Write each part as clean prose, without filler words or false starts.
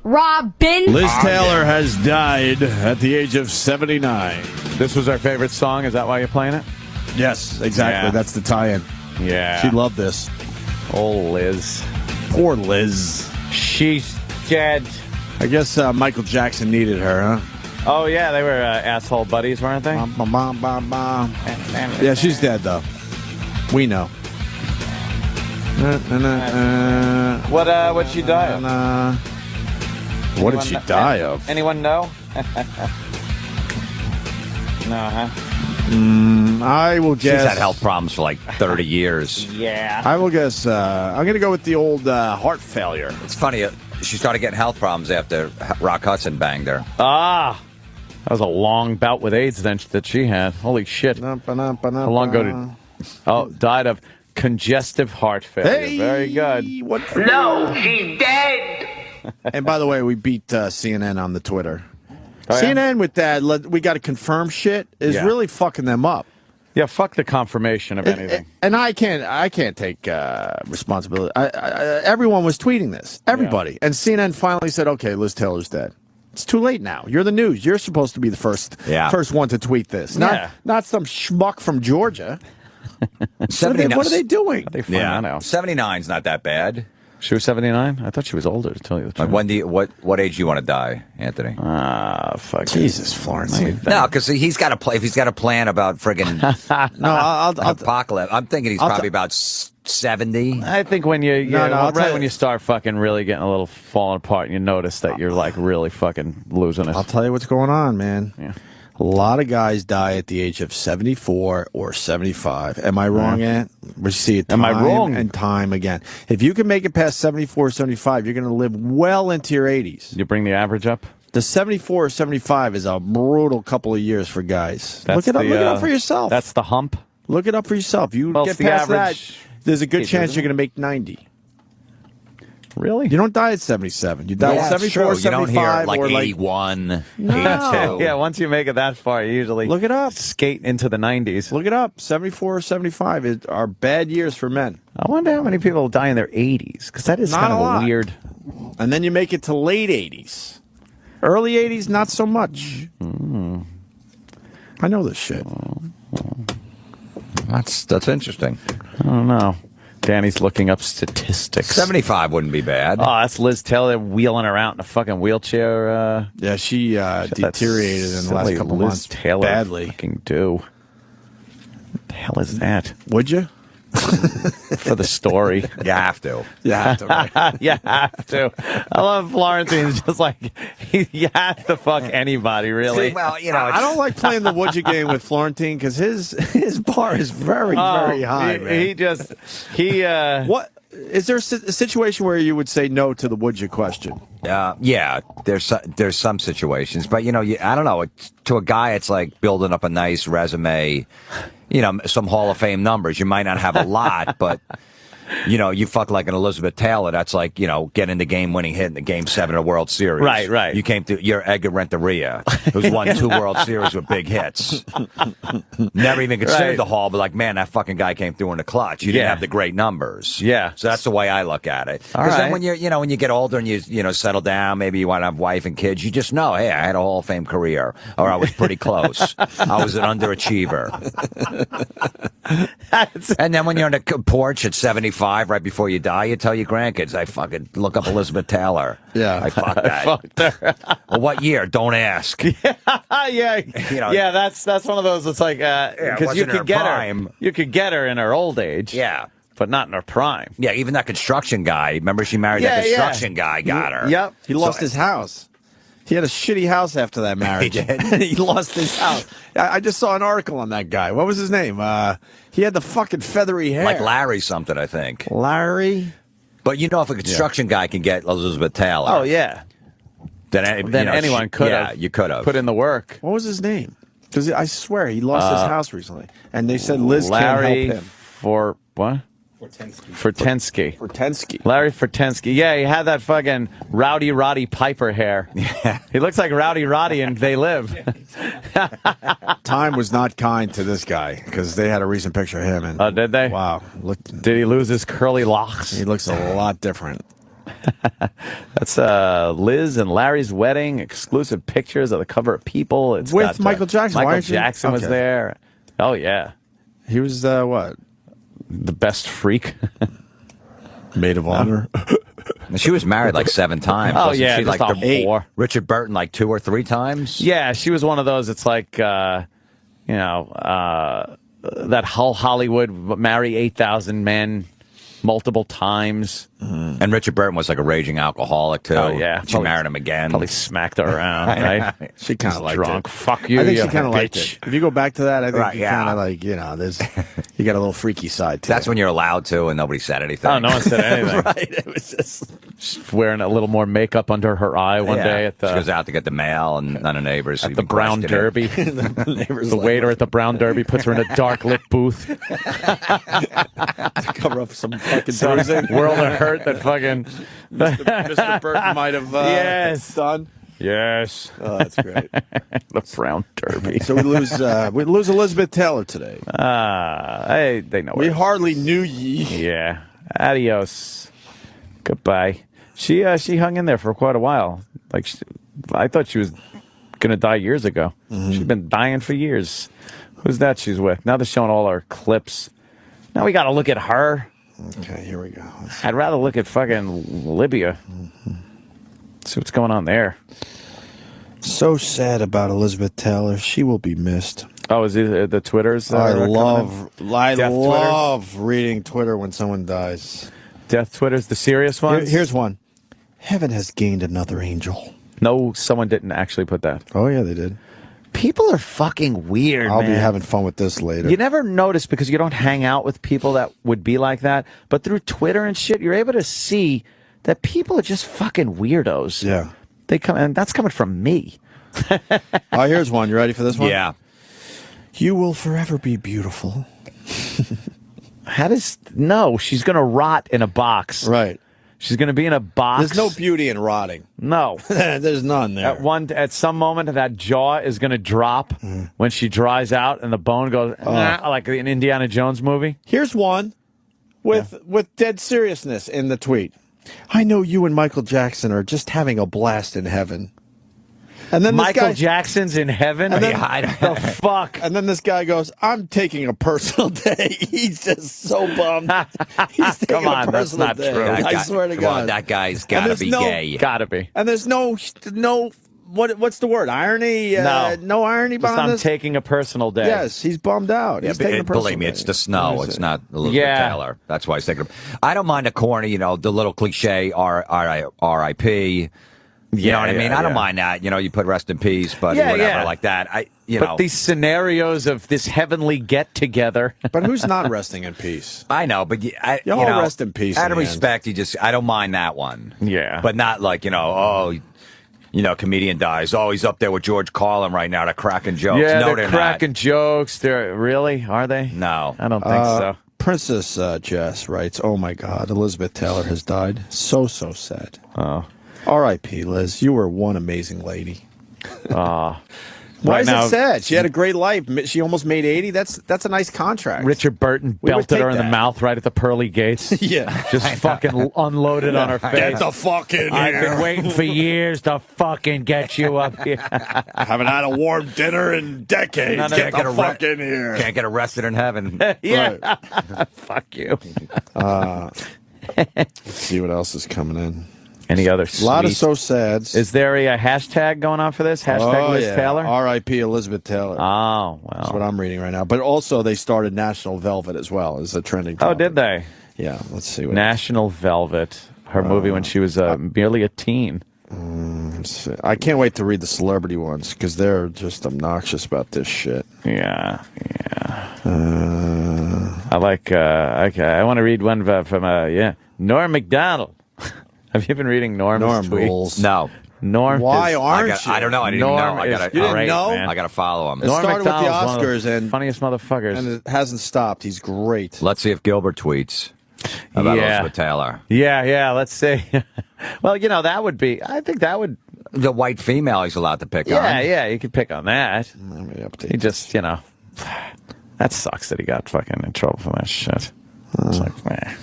Robin. Liz Taylor has died at the age of 79. This was our favorite song. Is that why you're playing it? Yes, exactly. Yeah. That's the tie-in. Yeah. She loved this. Oh, Liz. Poor Liz. She's dead. I guess Michael Jackson needed her, huh? Oh, yeah. They were asshole buddies, weren't they? Yeah, she's dead, though. We know. What'd she die of? What did she die of? Anyone know? No, huh? I will guess. She's had health problems for like 30 years. Yeah. I will guess. I'm going to go with the old heart failure. It's funny. She started getting health problems after Rock Hudson banged her. Ah. That was a long bout with AIDS then that she had. Holy shit. How long ago did... Oh, died of congestive heart failure. Hey, very good. No, she's dead. And by the way, we beat CNN on the Twitter. Oh, yeah? CNN with that, we got to confirm shit, is really fucking them up. Yeah, fuck the confirmation of anything. And I can't take responsibility. Everyone was tweeting this. Everybody. Yeah. And CNN finally said, okay, Liz Taylor's dead. It's too late now. You're the news. You're supposed to be the first one to tweet this. Not some schmuck from Georgia. What are they doing? They find that out. 79's not that bad. She was 79? I thought she was older, to tell you the truth. What age do you want to die, Anthony? Fuck Jesus, Florentine. No, because he's got to play. If he's got a plan about friggin' apocalypse, I'm thinking he's probably about 70. I think when when you start fucking really getting a little falling apart and you notice that you're like really fucking losing it. I'll tell you what's going on, man. Yeah. A lot of guys die at the age of 74 or 75. Am I wrong, Ant? We see it time and time again. If you can make it past 74 or 75, you're going to live well into your 80s. You bring the average up? The 74 or 75 is a brutal couple of years for guys. Look it up for yourself. That's the hump? Look it up for yourself. You get past that, there's a good chance you're going to make 90. Really? You don't die at 77. You die at 74, 75. You don't hear like or 81, 82. Yeah, once you make it that far, you usually look it up. Skate into the 90s. Look it up. 74 or 75 are bad years for men. I wonder how many people die in their 80s, because that is kind of weird. And then you make it to late 80s. Early 80s, not so much. I know this shit. That's interesting. I don't know. Danny's looking up statistics. 75 wouldn't be bad. Oh, that's Liz Taylor wheeling her out in a fucking wheelchair. Yeah, she deteriorated in the last couple months. Taylor badly. Fucking do. What the hell is that? Would you? For the story. You have to. You have to, right? You have to. I love Florentine's just like, you have to fuck anybody, really. See, well, I don't like playing the would you game with Florentine because his bar is very, very high, man. What? Is there a situation where you would say no to the would you question? Yeah, there's some situations, but I don't know. To a guy, it's like building up a nice resume. Some Hall of Fame numbers. You might not have a lot, but you fuck like an Elizabeth Taylor. That's like getting the game-winning hit in the Game 7 of the World Series. Right. You came to your Edgar Renteria, who's won 2 World Series with big hits. Never even considered the Hall, but like, man, that fucking guy came through in the clutch. You didn't have the great numbers. Yeah. So that's the way I look at it. Because then when when you get older and you settle down, maybe you want to have wife and kids, you just know, hey, I had a Hall of Fame career, or I was pretty close. I was an underachiever. And then when you're on the porch at 75, right before you die, you tell your grandkids, I fucking look up Elizabeth Taylor. Yeah. I fucked that. I fucked her. Well, what year? Don't ask. Yeah, that's one of those. It's like because you could get her. You could get her in her old age. Yeah. But not in her prime. Yeah, even that construction guy. Remember, she married that construction guy. Got her. Yep. He lost his house. He had a shitty house after that marriage. He did. He lost his house. I just saw an article on that guy. What was his name? He had the fucking feathery hair. Like Larry something, I think. Larry? But if a construction guy can get Elizabeth Taylor. Oh, yeah. Then anyone could have. Yeah, you could have. Put in the work. What was his name? Because I swear he lost his house recently. And they said Liz can't help him. For what? Fortensky. Larry Fortensky. Yeah, he had that fucking Rowdy Roddy Piper hair. Yeah. He looks like Rowdy Roddy and They Live. Time was not kind to this guy because they had a recent picture of him. And oh, did they? wow. Did he lose his curly locks? He looks a lot different. That's Liz and Larry's wedding. Exclusive pictures of the cover of People. It's with got, Michael Jackson. Michael Jackson was there. Oh, yeah. He was, what? The best freak. Maid of honor. She was married like 7 times. Oh, Wasn't yeah. she Just like a whore. Richard Burton like 2 or 3 times? Yeah, she was one of those. It's like, that whole Hollywood marry 8,000 men multiple times. And Richard Burton was like a raging alcoholic, too. Oh, yeah. She married him again. Probably smacked her around, right? She kind of liked drunk. it. Fuck you, I think you she kind of liked bitch. it. If you go back to that, I think Right, you yeah. kind of like, there's, you got a little freaky side to That's it. when you're allowed to, and nobody said anything. Oh, no one said anything. Right. It was just... She's wearing a little more makeup under her eye one day at she goes the out to get the mail, and none of the neighbors at the even Brown questioned it. Derby. The waiter at the Brown Derby puts her in a dark lit booth. cover up some fucking bruising. World of hurt that fucking Mr. Burton might have Yes. done. yes, Oh, that's great. the Brown Derby. So we lose Elizabeth Taylor today. They know We her. hardly knew ye. Yeah. Adios. Goodbye. She hung in there for quite a while. Like I thought she was gonna die years ago. She's been dying for years. Who's that she's with? Now they're showing all her clips. Now we got to look at her. Okay, here we go. I'd rather look at fucking Libya. See what's going on there. So sad about Elizabeth Taylor. She will be missed. Oh, is it the Twitters? I coming in? love reading Twitter when someone dies. Death Twitters, the serious ones? Here's one. Heaven has gained another angel. No, someone didn't actually put that. Oh, yeah, they did. People are fucking weird, I'll man. be having fun with this later. You never notice because you don't hang out with people that would be like that. But through Twitter and shit, you're able to see that people are just fucking weirdos. Yeah. They come, and that's coming from me. Oh, here's one. You ready for this one? Yeah. You will forever be beautiful. No, she's going to rot in a box. Right. She's going to be in a box. There's no beauty in rotting. No. There's none there. At some moment, that jaw is going to drop when she dries out, and the bone goes like an Indiana Jones movie. Here's one with dead seriousness in the tweet. I know you and Michael Jackson are just having a blast in heaven. And then Michael Jackson's in heaven. And then- the fuck. And then this guy goes, I'm taking a personal day. He's just so bummed. He's taking Come on, a that's personal not day. true. I swear to Come on, God. that guy's got to there's be no- gay. Gotta be. And there's no what's the word? Irony? No irony Just behind I'm this? taking a personal day. Yes, he's bummed out. Yeah, He's taking a personal believe me, day. it's the snow. What is It's it? not Elizabeth Yeah. Taylor. That's why he's taking. I don't mind the corny, the little cliche R.I.P. You know what I mean? I don't mind that. You put rest in peace, but whatever like that. But these scenarios of this heavenly get together. But who's not resting in peace? I know, but Y'all rest in peace Out in of the respect, I don't mind that one. Yeah. But not like, comedian dies. Oh, he's up there with George Carlin right now. They're cracking jokes. Yeah, No, they're not. cracking jokes. Are they? No. I don't think so. Princess Jess writes, oh my God, Elizabeth Taylor has died. So sad. Oh. R.I.P. Liz, you were one amazing lady. Why is now- it sad? She had a great life. She almost made 80. That's a nice contract. Richard Burton We would belted her take in the that. mouth right at the pearly gates. Yeah. Just fucking unloaded on her face. Get the fuck in here. I've been waiting for years to fucking get you up here. Haven't had a warm dinner in decades. No, no, Get no. the fuck in here. Can't get arrested in heaven. Yeah. Fuck you. Let's see what else is coming in. Any other A lot of sweet- so sads. Is there a hashtag going on for this? Hashtag Liz Taylor? R.I.P. Elizabeth Taylor. Oh, That's well. what I'm reading right now. But also, they started National Velvet as well as a trending Oh, topic. did they? Yeah, let's see. What National Velvet. Her movie when she was merely a teen. let's see. I can't wait to read the celebrity ones because they're just obnoxious about this shit. Yeah. I like, okay, I want to read one from, Norm MacDonald. Have you been reading Norm's Norm tweets? rules. No. Norm Why is, aren't you? I don't know. I didn't Norm even know. is I You didn't great, know? man. got to follow him. It started with the MacDonald's one of Oscars and funniest motherfuckers. and it hasn't stopped. He's great. Let's see if Gilbert tweets about Elizabeth Taylor. Yeah, let's see. Well, that would be, I think that would, The white female he's allowed to pick on. yeah, you could pick on that. Let me update. He just, that sucks that he got fucking in trouble for that shit. It's like, meh.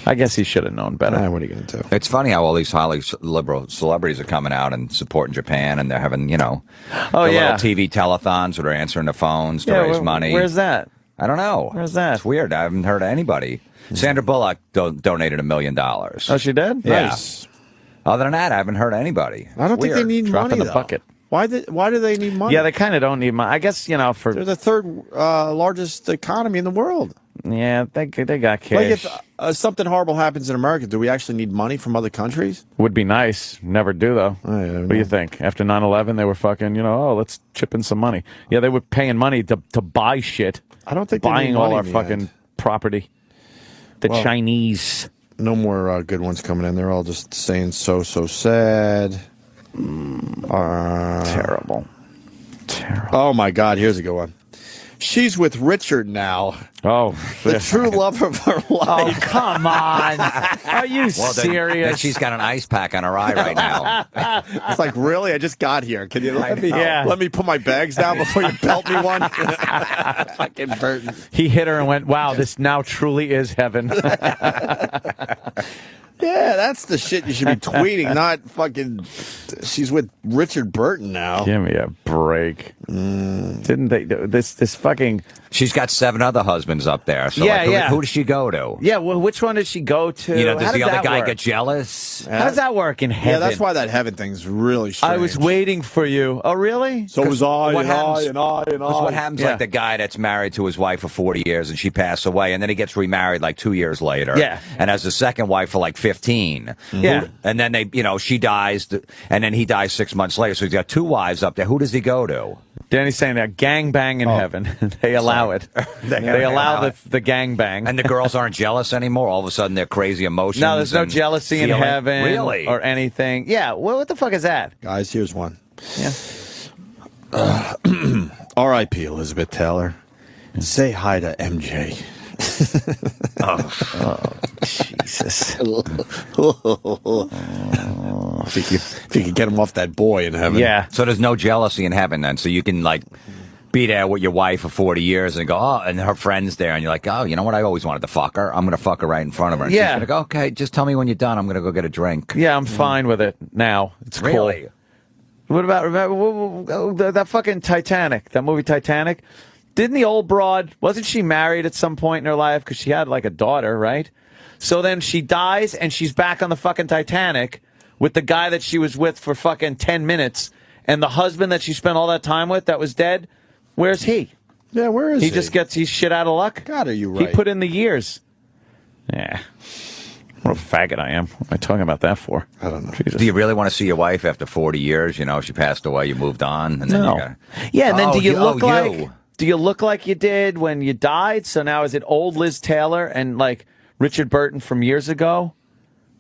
I guess he should have known better. What are you going to do? It's funny how all these highly liberal celebrities are coming out and supporting Japan, and they're having, little TV telethons where they're answering the phones to raise money. Where's that? I don't know. Where's that? It's weird. I haven't heard of anybody. Sandra Bullock donated $1 million. Oh, she did? Yeah. Nice. Other than that, I haven't heard of anybody. I don't think they need Drop money, in the though. bucket. Why do they need money? Yeah, they kind of don't need money. I guess, They're the third largest economy in the world. Yeah, they got cash. Like if something horrible happens in America, do we actually need money from other countries? Would be nice. Never do, though. What do you think? After 9/11, they were fucking, let's chip in some money. Yeah, they were paying money to buy shit. I don't think they buying need all money our in the fucking end. property. The Chinese. No more good ones coming in. They're all just saying so sad. Terrible. Oh, my God. Here's a good one. She's with Richard now. Oh, the true love of her life. Oh, come on. Are you serious? Then she's got an ice pack on her eye right now. It's like, really? I just got here. Can you let me put my bags down before you belt me one? Fucking Burton. He hit her and went, wow, this now truly is heaven. Yeah, that's the shit you should be tweeting, not fucking. She's with Richard Burton now. Give me a break. Didn't they? This fucking. She's got 7 other husbands up there. So who does she go to? Yeah, well, which one does she go to? Does the other guy get jealous? How does that work in heaven? Yeah, that's why that heaven thing's really strange. I was waiting for you. Oh, really? So was I, what happens, and I. What happens like the guy that's married to his wife for 40 years and she passed away, and then he gets remarried like 2 years later. Yeah. And has a second wife for like 15. Yeah. And then she dies, and then he dies 6 months later. So he's got 2 wives up there. Who does he go to? Danny's saying that gangbang in heaven. They allow it. They allow the gangbang. And the girls aren't jealous anymore? All of a sudden, they're crazy emotions. No, there's no jealousy in heaven. Really? Or anything. Yeah, what the fuck is that? Guys, here's one. Yeah. R.I.P. Elizabeth Taylor. Say hi to MJ. Oh, Jesus. If you could get him off that boy in heaven. Yeah. So there's no jealousy in heaven then. So you can be there with your wife for 40 years and go, and her friend's there, and you're like, oh, you know what? I always wanted to fuck her. I'm going to fuck her right in front of her. And she's going to go, okay, just tell me when you're done. I'm going to go get a drink. Yeah, I'm fine with it now. It's really cool. What about remember that fucking Titanic? That movie Titanic? Didn't the old broad, wasn't she married at some point in her life? Because she had like a daughter, right? So then she dies and she's back on the fucking Titanic with the guy that she was with for fucking 10 minutes. And the husband that she spent all that time with that was dead, where's he? Yeah, where is he? He just gets, he's shit out of luck? God, are you right? He put in the years. Yeah. What a faggot I am. What am I talking about that for? I don't know. Do you really want to see your wife after 40 years? She passed away, you moved on. And then no. Yeah, and then do you look like... Do you look like you did when you died? So now is it old Liz Taylor and like Richard Burton from years ago?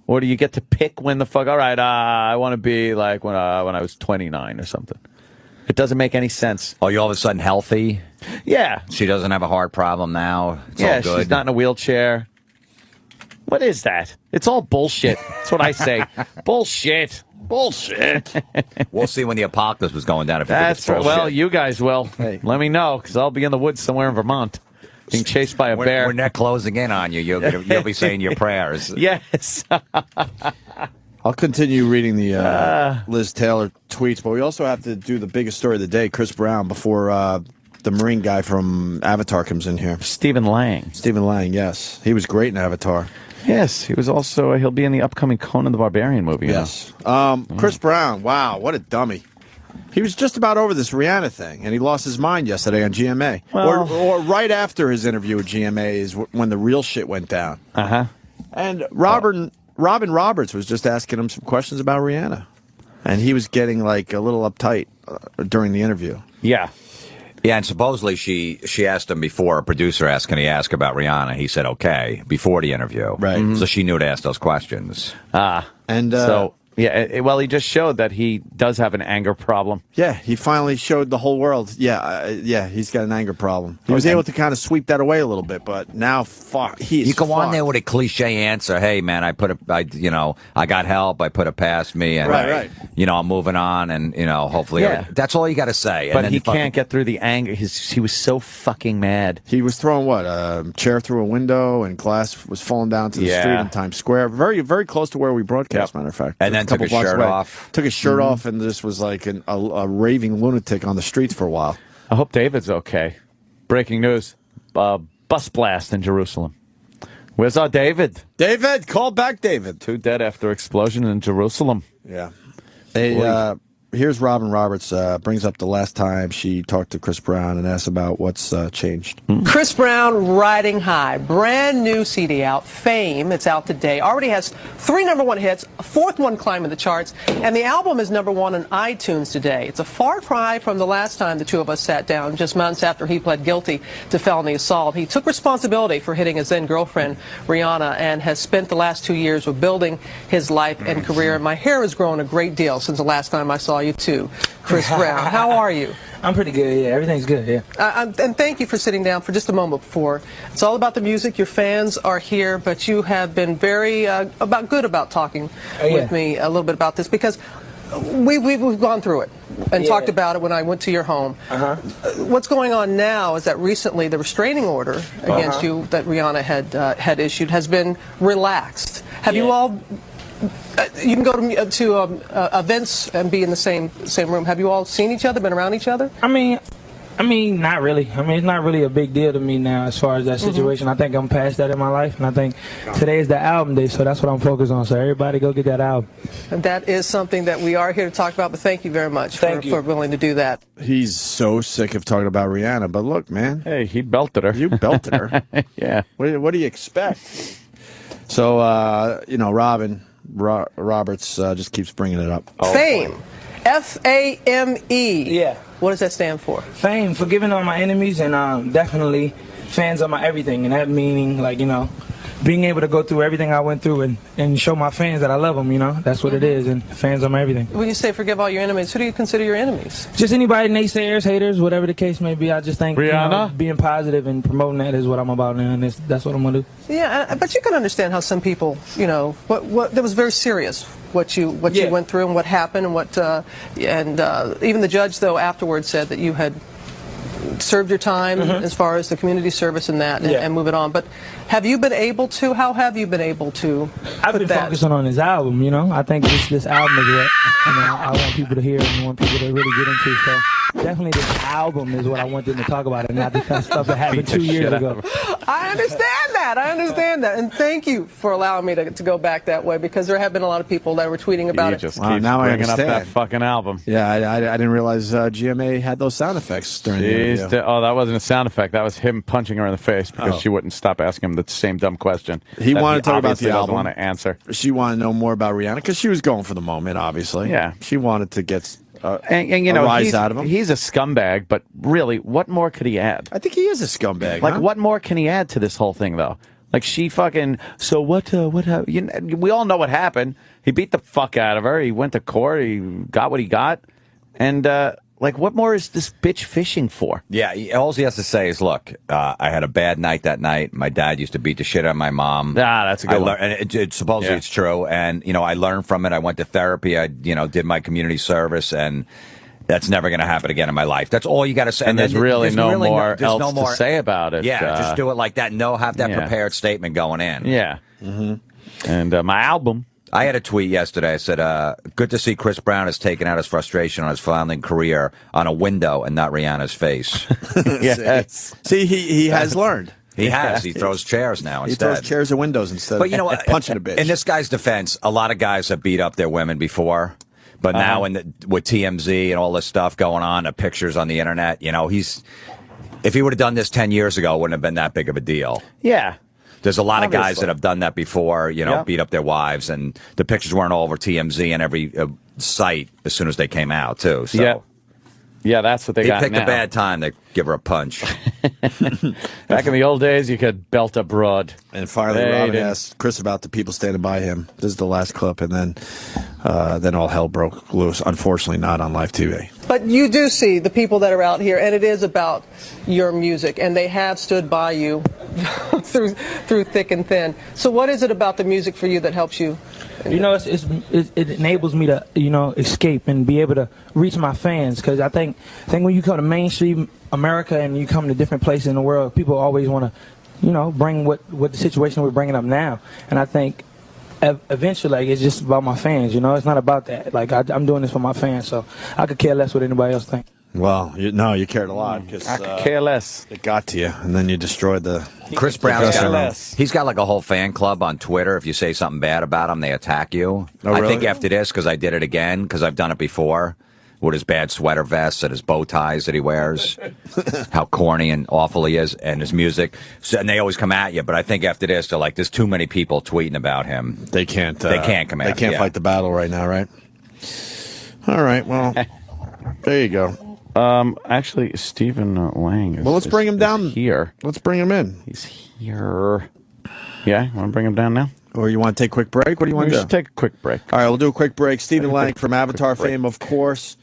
Or do you get to pick when the fuck, all right, I want to be like when I was 29 or something. It doesn't make any sense. Oh, you all of a sudden healthy? Yeah. She doesn't have a heart problem now? It's all good? She's not in a wheelchair. What is that? It's all bullshit. That's what I say. Bullshit. Bullshit. We'll see when the apocalypse was going down. If that's right. Well, you guys will. Hey. Let me know, because I'll be in the woods somewhere in Vermont, being chased by a bear. When they're closing in on you, you'll be saying your prayers. Yes. I'll continue reading the Liz Taylor tweets, but we also have to do the biggest story of the day, Chris Brown, before the Marine guy from Avatar comes in here. Stephen Lang. Stephen Lang, yes. He was great in Avatar. Yes, he was also, he'll be in the upcoming Conan the Barbarian movie. Yes. Chris Brown, wow, what a dummy. He was just about over this Rihanna thing, and he lost his mind yesterday on GMA. Well, or right after his interview with GMA is when the real shit went down. Uh-huh. And Robin Roberts was just asking him some questions about Rihanna. And he was getting like a little uptight during the interview. Yeah. Yeah, and supposedly she asked him before, a producer asked, can he ask about Rihanna? He said, okay, before the interview. Right. So she knew to ask those questions. And so, yeah, well, he just showed that he does have an anger problem. Yeah, he finally showed the whole world. Yeah, he's got an anger problem. He was able to kind of sweep that away a little bit, but now, you go on there with a cliche answer. Hey, man, I got help. I put it past me. And right. I'm moving on, and hopefully, that's all you got to say. But he can't get through the anger. He was so fucking mad. He was throwing a chair through a window, and glass was falling down to the street in Times Square, very, very close to where we broadcast. Matter of fact, and then took his shirt off. Took his shirt off, and just was like a raving lunatic on the streets for a while. I hope David's okay. Breaking news: bus blast in Jerusalem. Where's our David? David, call back David. 2 dead after explosion in Jerusalem. Yeah. Here's Robin Roberts, brings up the last time she talked to Chris Brown and asked about what's changed. Chris Brown riding high. Brand new CD out, Fame. It's out today. Already has 3 #1 hits, a 4th one climbing the charts, and the album is #1 on iTunes today. It's a far cry from the last time the two of us sat down, just months after he pled guilty to felony assault. He took responsibility for hitting his then girlfriend, Rihanna, and has spent the last 2 years rebuilding his life and career. My hair has grown a great deal since the last time I saw you too, Chris Brown. How are you? I'm pretty good, yeah. Everything's good, yeah. And thank you for sitting down for just a moment before. It's all about the music. Your fans are here, but you have been very good about talking with me a little bit about this, because we've gone through it and talked about it when I went to your home. What's going on now is that recently the restraining order against you that Rihanna had issued has been relaxed. Have you all... you can go to events and be in the same room. Have you all seen each other, been around each other? I mean, not really. I mean, it's not really a big deal to me now as far as that situation. I think I'm past that in my life, and I think today is the album day, so that's what I'm focused on. So everybody go get that album. And that is something that we are here to talk about, but thank you very much for willing to do that. He's so sick of talking about Rihanna, but look, man. Hey, he belted her. You belted her. Yeah. What do you expect? So, Robin Roberts just keeps bringing it up. Fame. F-A-M-E. Yeah. What does that stand for? Fame, forgiving all my enemies, and definitely fans are my everything. And that meaning, being able to go through everything I went through and show my fans that I love them, That's what it is, and fans are my everything. When you say forgive all your enemies, who do you consider your enemies? Just anybody, naysayers, haters, whatever the case may be. I just think Rihanna? Being positive and promoting that is what I'm about now, and that's what I'm going to do. Yeah, but you can understand how some people, what that was very serious. What you went through and what happened and even the judge, though, afterwards said that you had served your time as far as the community service and that and move it on. But how have you been able to I've been focusing on this album, I think this album is what I want people to hear and want people to really get into. So definitely this album is what I want them to talk about, and not the kind of stuff that happened 2 years ago. I understand that. And thank you for allowing me to go back that way, because there have been a lot of people that were tweeting about it. Just keep now bringing up that fucking album. Yeah, I didn't realize GMA had those sound effects during the interview. That wasn't a sound effect. That was him punching her in the face because she wouldn't stop asking him the same dumb question. He wanted to talk about the album. Want to answer. She wanted to know more about Rihanna because she was going for the moment, obviously. Yeah. She wanted to get a rise out of him. He's a scumbag, but really, what more could he add? I think he is a scumbag. What more can he add to this whole thing, though? She fucking... So what happened? We all know what happened. He beat the fuck out of her. He went to court. He got what he got. And... what more is this bitch fishing for? Yeah, all he has to say is, look, I had a bad night that night. My dad used to beat the shit out of my mom. That's a good one. And supposedly it's true. And, I learned from it. I went to therapy. I, did my community service. And that's never going to happen again in my life. That's all you got to say. And there's really no more else to say about it. Yeah, just do it like that. Have that prepared statement going in. Yeah. And my album... I had a tweet yesterday. I said, good to see Chris Brown has taken out his frustration on his floundering career on a window and not Rihanna's face. Yes. See, he has learned. He has. He throws chairs now instead. He throws chairs at windows instead of punching a bitch. In this guy's defense, a lot of guys have beat up their women before. But now with TMZ and all this stuff going on, the pictures on the internet, if he would have done this 10 years ago, it wouldn't have been that big of a deal. Yeah. There's a lot of guys that have done that before, beat up their wives, and the pictures weren't all over TMZ and every site as soon as they came out, too. So. Yeah, that's what they got now. He picked a bad time to give her a punch. Back in the old days, you could belt a broad. And finally, Robin asked Chris about the people standing by him. This is the last clip, and then all hell broke loose. Unfortunately, not on live TV. But you do see the people that are out here, and it is about your music, and they have stood by you through thick and thin. So what is it about the music for you that helps you? You know, it enables me to, you know, escape and be able to reach my fans. Because I think when you come to mainstream America and you come to different places in the world, people always want to, you know, bring what the situation we're bringing up now. And I think eventually, like, it's just about my fans. You know, it's not about that. Like, I'm doing this for my fans, so I could care less what anybody else thinks. Well, you cared a lot because I could care less. It got to you, and then you destroyed the. Chris Brown's he's got like a whole fan club on Twitter. If you say something bad about him, they attack you. Oh, really? I think after this, because I did it again, because I've done it before, with his bad sweater vests and his bow ties that he wears, how corny and awful he is, and his music. So, and they always come at you, but I think after this, they're like, there's too many people tweeting about him. They can't come at you. They can't fight the battle right now, right? All right, well, there you go. Actually, Stephen Lang is, let's bring him down here. Let's bring him in. He's here. Yeah, you want to bring him down now? Or you want to take a quick break? What do you want to do? We should take a quick break. All right, we'll do a quick break. Stephen Lang from Avatar fame, of course,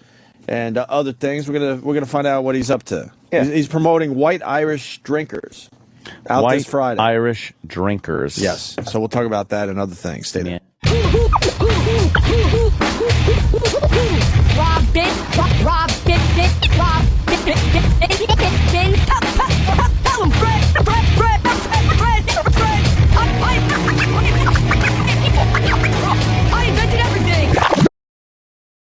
and other things. We're gonna find out what he's up to. Yeah. He's promoting White Irish Drinkers out this Friday. Irish Drinkers. Yes. So we'll talk about that and other things. Stay there. Rob it, rob it, rob it, rob it,